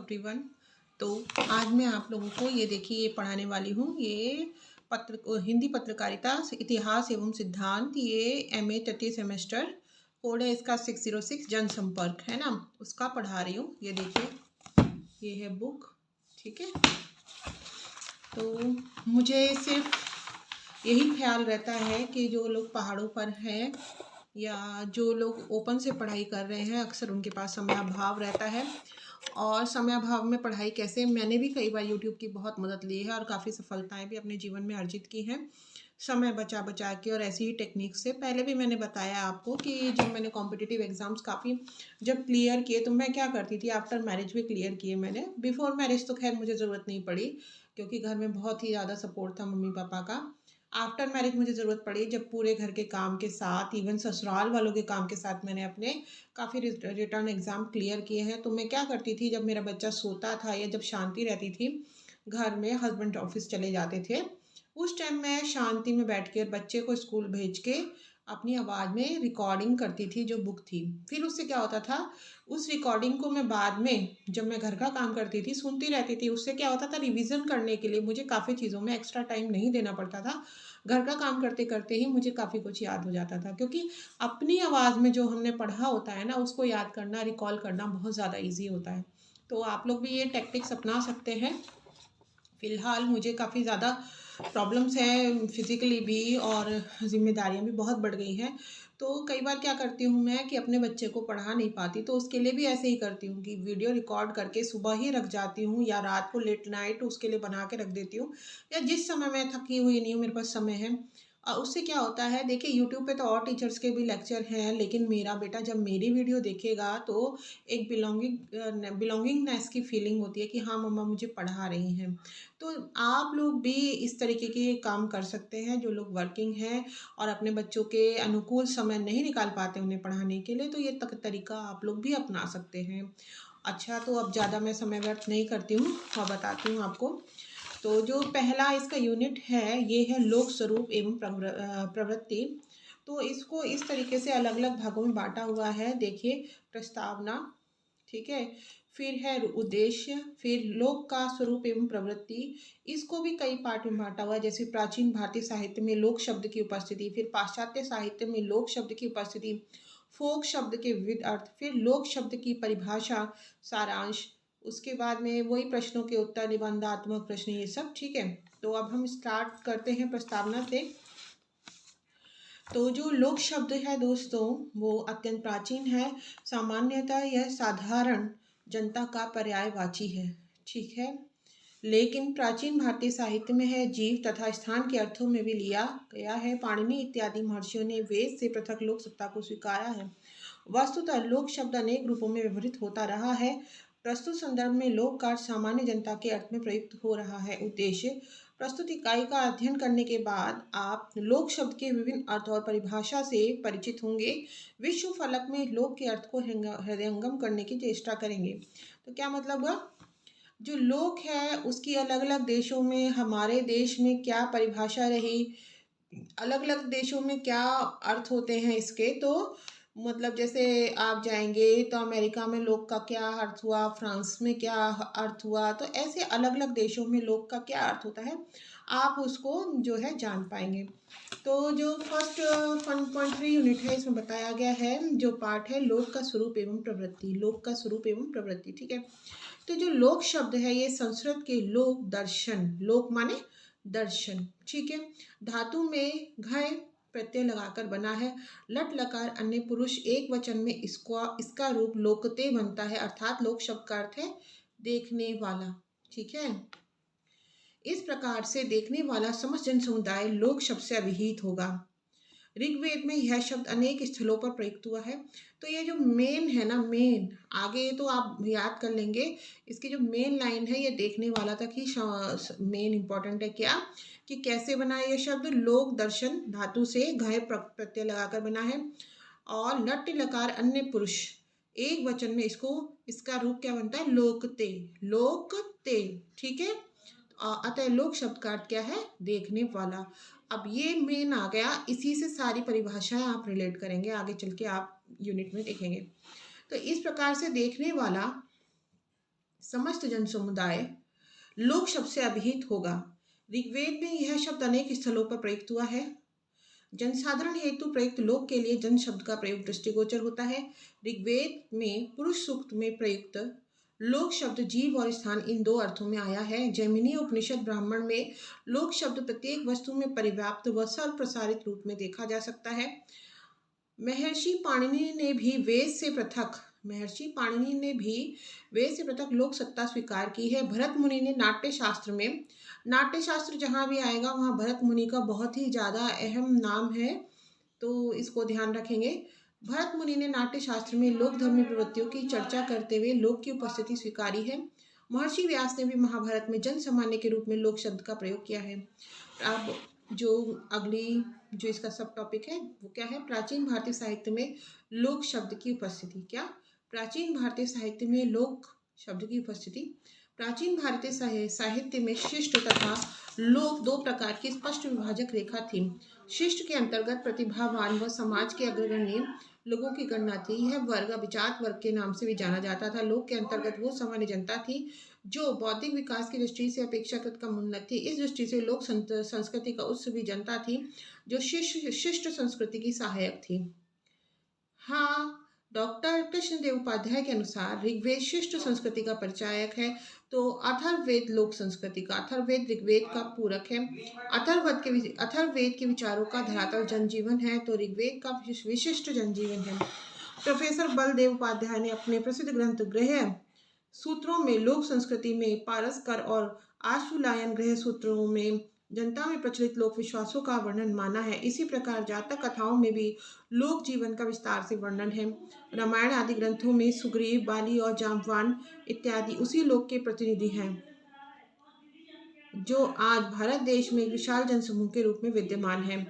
Everyone. तो आज मैं आप लोगों को ये देखिए ये पढ़ाने वाली हूँ। ये हिंदी पत्रकारिता इतिहास एवं सिद्धांत, ये एमए तृतीय सेमेस्टर, कोड है इसका 606, जनसंपर्क है ना, उसका पढ़ा रही हूँ। ये देखिए ये है बुक, ठीक है। तो मुझे सिर्फ यही ख्याल रहता है कि जो लोग पहाड़ों पर हैं या जो लोग ओपन से पढ़ाई कर रहे हैं, अक्सर उनके पास समयाभाव रहता है। और समयाभाव में पढ़ाई कैसे, मैंने भी कई बार यूट्यूब की बहुत मदद ली है और काफ़ी सफलताएं भी अपने जीवन में अर्जित की हैं, समय बचा बचा के। और ऐसी ही टेक्निक से पहले भी मैंने बताया आपको कि जब मैंने कॉम्पिटिटिव एग्ज़ाम्स काफ़ी जब क्लियर किए तो मैं क्या करती थी, आफ्टर मैरिज भी क्लियर किए मैंने। बिफोर मैरिज तो खैर मुझे ज़रूरत नहीं पड़ी क्योंकि घर में बहुत ही ज़्यादा सपोर्ट था मम्मी पापा का। आफ्टर मैरिज मुझे ज़रूरत पड़ी जब पूरे घर के काम के साथ, इवन ससुराल वालों के काम के साथ मैंने अपने काफ़ी रिटर्न एग्ज़ाम क्लियर किए हैं। तो मैं क्या करती थी, जब मेरा बच्चा सोता था या जब शांति रहती थी घर में, हस्बैंड ऑफिस चले जाते थे, उस टाइम मैं शांति में बैठ कर बच्चे को स्कूल भेज के अपनी आवाज़ में रिकॉर्डिंग करती थी जो बुक थी। फिर उससे क्या होता था, उस रिकॉर्डिंग को मैं बाद में जब मैं घर का काम करती थी सुनती रहती थी। उससे क्या होता था, रिवीजन करने के लिए मुझे काफ़ी चीज़ों में एक्स्ट्रा टाइम नहीं देना पड़ता था। घर का काम करते करते ही मुझे काफ़ी कुछ याद हो जाता था, क्योंकि अपनी आवाज़ में जो हमने पढ़ा होता है ना, उसको याद करना, रिकॉल करना बहुत ज़्यादा ईजी होता है। तो आप लोग भी ये टेक्टिक्स अपना सकते हैं। फ़िलहाल मुझे काफ़ी ज़्यादा प्रॉब्लम्स हैं फिज़िकली भी, और ज़िम्मेदारियाँ भी बहुत बढ़ गई हैं। तो कई बार क्या करती हूँ मैं कि अपने बच्चे को पढ़ा नहीं पाती, तो उसके लिए भी ऐसे ही करती हूँ कि वीडियो रिकॉर्ड करके सुबह ही रख जाती हूँ या रात को लेट नाइट उसके लिए बना के रख देती हूँ, या जिस समय मैं थकी हुई नहीं हूँ, मेरे पास समय है। उससे क्या होता है, देखिए यूट्यूब पे तो और टीचर्स के भी लेक्चर हैं, लेकिन मेरा बेटा जब मेरी वीडियो देखेगा तो एक बिलोंगिंगनेस की फीलिंग होती है कि हाँ मम्मा मुझे पढ़ा रही हैं। तो आप लोग भी इस तरीके के काम कर सकते हैं, जो लोग वर्किंग हैं और अपने बच्चों के अनुकूल समय नहीं निकाल पाते उन्हें पढ़ाने के लिए, तो ये तरीका आप लोग भी अपना सकते हैं। अच्छा, तो अब ज़्यादा मैं समय व्यर्थ नहीं करती हूँ और बताती हूँ आपको। तो जो पहला इसका यूनिट है, ये है लोक स्वरूप एवं प्रवृत्ति। तो इसको इस तरीके से अलग अलग भागों में बांटा हुआ है। देखिए, प्रस्तावना, ठीक है, फिर है उद्देश्य, फिर लोक का स्वरूप एवं प्रवृत्ति, इसको भी कई पार्ट में बांटा हुआ है। जैसे प्राचीन भारतीय साहित्य में लोक शब्द की उपस्थिति, फिर पाश्चात्य साहित्य में लोक शब्द की उपस्थिति, फोक शब्द के विविध अर्थ, फिर लोक शब्द की परिभाषा, सारांश, उसके बाद में वही प्रश्नों के उत्तर, निबंधात्मक प्रश्न, ये सब, ठीक है। तो अब हम स्टार्ट करते हैं प्रस्तावना से। तो जो लोक शब्द है दोस्तों, वो अत्यंत प्राचीन है। सामान्यतः यह साधारण जनता का पर्यायवाची है, ठीक है। लेकिन प्राचीन भारतीय साहित्य में है जीव तथा स्थान के अर्थों में भी लिया गया है। पाणिनि इत्यादि महर्षियों ने वेद से पृथक लोक सत्ता को स्वीकारा है। वस्तुतः लोक शब्द अनेक रूपों में व्यवहृत होता रहा है। प्रस्तुत संदर्भ में लोक का सामान्य जनता के अर्थ में प्रयुक्त हो रहा है। उद्देश्य, प्रस्तुत इकाई का अध्ययन करने के बाद आप लोक शब्द के विभिन्न अर्थ और परिभाषा से परिचित होंगे। विश्व फलक में लोक के अर्थ को हृदयंगम करने की चेष्टा करेंगे। तो क्या मतलब हुआ, जो लोक है उसकी अलग अलग देशों में, हमारे देश में क्या परिभाषा रही, अलग अलग देशों में क्या अर्थ होते हैं इसके। तो मतलब जैसे आप जाएंगे तो अमेरिका में लोक का क्या अर्थ हुआ, फ्रांस में क्या अर्थ हुआ, तो ऐसे अलग अलग देशों में लोक का क्या अर्थ होता है, आप उसको जो है जान पाएंगे। तो जो फर्स्ट 1.3 यूनिट है, इसमें बताया गया है, जो पार्ट है लोक का स्वरूप एवं प्रवृत्ति, लोक का स्वरूप एवं प्रवृत्ति, ठीक है। तो जो लोक शब्द है, ये संस्कृत के लोक दर्शन, लोक माने दर्शन, ठीक है, धातु में घय प्रत्यय लगाकर बना है। लट लकार अन्य पुरुष एक वचन में इसका रूप लोकते बनता है, अर्थात लोक शब्द का अर्थ है देखने वाला, ठीक है। इस प्रकार से देखने वाला समस्त जन समुदाय लोक शब्द से अभिहित होगा। ऋग्वेद में यह शब्द अनेक स्थलों पर प्रयुक्त हुआ है। तो ये जो मेन है ना, मेन आगे तो आप याद कर लेंगे, इसकी जो मेन लाइन है ये देखने वाला तक ही मेन इंपॉर्टेंट है। क्या कि कैसे बना है ये शब्द, लोक दर्शन धातु से घय प्रत्यय लगाकर बना है, और लट लकार अन्य पुरुष एक वचन में इसका रूप क्या बनता है, लोकते, लोकते, ठीक है। अतः लोक शब्द का अर्थ क्या है, देखने वाला। अब ये मेन आ गया, इसी से सारी परिभाषाएं आप रिलेट करेंगे, आगे चल के आप यूनिट में देखेंगे। तो इस प्रकार से देखने वाला समस्त जन समुदाय लोक शब्द से अभिहित होगा। ऋग्वेद में यह शब्द अनेक स्थलों पर प्रयुक्त हुआ है। जनसाधारण हेतु प्रयुक्त लोक के लिए जन शब्द का प्रयोग दृष्टिगोचर होता है। ऋग्वेद में पुरुष सूक्त में प्रयुक्त लोक शब्द जीव और स्थान इन दो अर्थों में आया है। जैमिनी उपनिषद ब्राह्मण में लोक शब्द प्रत्येक वस्तु में परिव्याप्त व सर्वप्रसारित रूप में देखा जा सकता है। महर्षि पाणिनि ने भी वेद से पृथक लोक सत्ता स्वीकार की है। भरत मुनि ने नाट्य शास्त्र जहाँ भी आएगा वहाँ भरत मुनि का बहुत ही ज़्यादा अहम नाम है, तो इसको ध्यान रखेंगे। भरत मुनि ने नाट्य शास्त्र में लोक धर्मी प्रवृत्तियों की चर्चा करते हुए लोक की उपस्थिति स्वीकारी है। महर्षि व्यास ने भी महाभारत में जन सामान्य के रूप में लोक शब्द का प्रयोग किया है। अब जो इसका सब टॉपिक है वो क्या है? प्राचीन भारतीय साहित्य में लोक शब्द की उपस्थिति। क्या? प्राचीन भारतीय साहित्य में लोक शब्द की उपस्थिति। प्राचीन भारतीय साहित्य में शिष्ट तथा लोक दो प्रकार की स्पष्ट विभाजक रेखा थी। शिष्ट के अंतर्गत प्रतिभावान व समाज के अग्रगण्य लोगों की गणना थी। यह वर्ग अभिजात वर्ग के नाम से भी जाना जाता था। लोक के अंतर्गत वो सामान्य जनता थी जो बौद्धिक विकास की दृष्टि से अपेक्षाकृत कम उन्नत थी। इस दृष्टि से लोक संस्कृति का उस भी जनता थी जो शिष्ट संस्कृति की सहायक थी। हाँ, डॉक्टर कृष्णदेव उपाध्याय के अनुसार ऋग्वेद शिष्ट संस्कृति का परिचायक है, तो अथर्ववेद लोक संस्कृति का। अथर्ववेद ऋग्वेद का पूरक है। अथर्ववेद के विचारों का धरातल जनजीवन है, तो ऋग्वेद का विशिष्ट जनजीवन है। प्रोफेसर बलदेव उपाध्याय ने अपने प्रसिद्ध ग्रंथ गृह सूत्रों में लोक संस्कृति में पारस्कर और आशुलायन गृह सूत्रों में जनता में प्रचलित लोक विश्वासों का वर्णन माना है। इसी प्रकार जातक कथाओं में भी लोक जीवन का विस्तार से वर्णन है। रामायण आदि ग्रंथों में सुग्रीव, बाली और जाम्बवान इत्यादि उसी लोक के प्रतिनिधि हैं जो आज भारत देश में एक विशाल जनसमूह के रूप में विद्यमान है।